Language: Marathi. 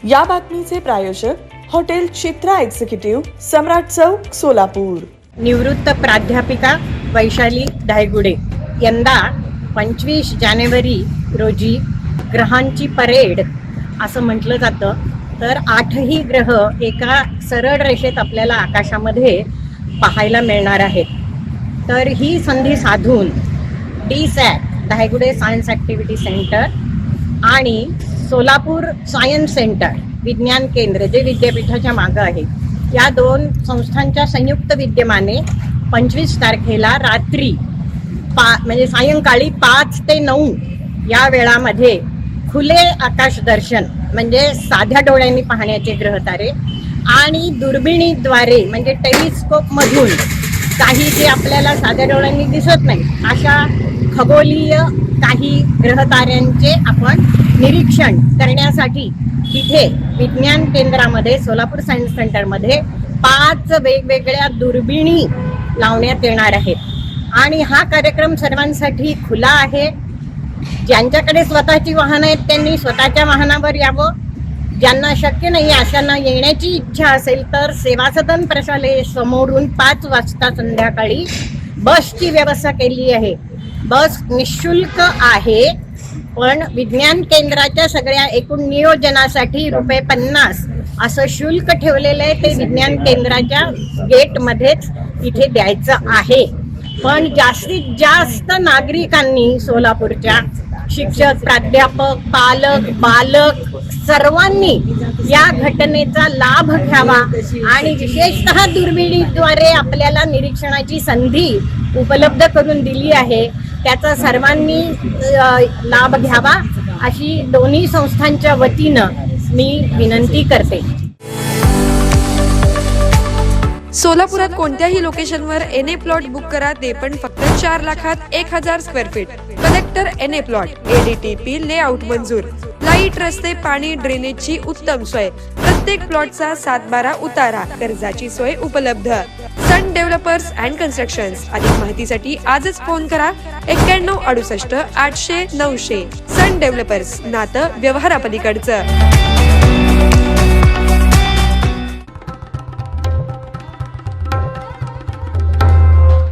या बातमीचे प्रायोजक हॉटेल चित्रा एक्झिक्युटिव्ह, सम्राट चौक, सोलापूर। निवृत्त प्राध्यापिका वैशाली धायगुडे। यंदा 25 जानेवारी रोजी ग्रहांची परेड असं म्हटलं जातं, तर 8ही ग्रह एका सरळ रेषेत आपल्याला आकाशामध्ये पाहायला मिळणार आहेत। तर ही संधी साधून DSAT Dhaygude science activity centre आणि सोलापूर सायन्स सेंटर विज्ञान केंद्र, जे विद्यापीठाच्या मागं आहे, या दोन संस्थांच्या संयुक्त विद्यमाने 25 तारखेला रात्री म्हणजे सायंकाळी 5 ते 9 या वेळामध्ये खुले आकाश दर्शन म्हणजे साध्या डोळ्यांनी पाहण्याचे ग्रहतारे आणि दुर्बिणीद्वारे म्हणजे टेलिस्कोपमधून काही जे आपल्याला साध्या डोळ्यांनी दिसत नाही अशा खगोलीय काही ग्रहताऱ्यांचे आपण निरीक्षण करण्यासाठी तिथे विज्ञान केंद्रामध्ये सोलापूर सायन्स सेंटरमध्ये 5 वेगवेगळ्या दुर्बिणी लावण्यात येणार आहेत आणि हा कार्यक्रम सर्वांसाठी खुला आहे। ज्यांच्याकडे स्वतःची वाहनं आहेत त्यांनी स्वतःच्या वाहनावर यावं, ज्यांना शक्य नाही अशांना येण्याची इच्छा असेल तर सेवा सदन प्रशाले समोरून 5 वाजता संध्याकाळी बसची व्यवस्था केली आहे। बस निशुल्क आहे, पण विज्ञान केंद्राच्या सगळ्या एकूण नियोजनासाठी ₹50 असं शुल्क ठेवलेलं आहे। ते विज्ञान केंद्राच्या गेटमध्येच इथे द्यायचं आहे। पण जास्तीत जास्त नागरिकांनी, सोलापूरच्या शिक्षक, प्राध्यापक, पालक, बालक सर्वांनी या घटनेचा लाभ घ्यावा आणि विशेषतः दुर्बिणीद्वारे आपल्याला निरीक्षणाची संधी उपलब्ध करून दिली आहे, त्याचा सर्वांनी लाभ घ्यावा अशी दोन्ही संस्थांच्या वतीनं मी विनंती करते। सोलापुरात कोणत्याही लोकेशनवर NA प्लॉट बुक करा, ते पण फक्त 4 लाखात 1000 square feet. Collector NA plot, ADTP layout मंजूर, लाईट, रस्ते, पाणी, ड्रेनेजची उत्तम सोय, प्रत्येक प्लॉटचा 7/12 उतारा, कर्जाची सोय उपलब्ध। सन डेव्हलपर्स अँड कन्स्ट्रक्शन्स। अधिक माहितीसाठी आजच फोन करा 91 68 800 900। सन डेव्हलपर्स, नातं व्यवहारापलीकडचं।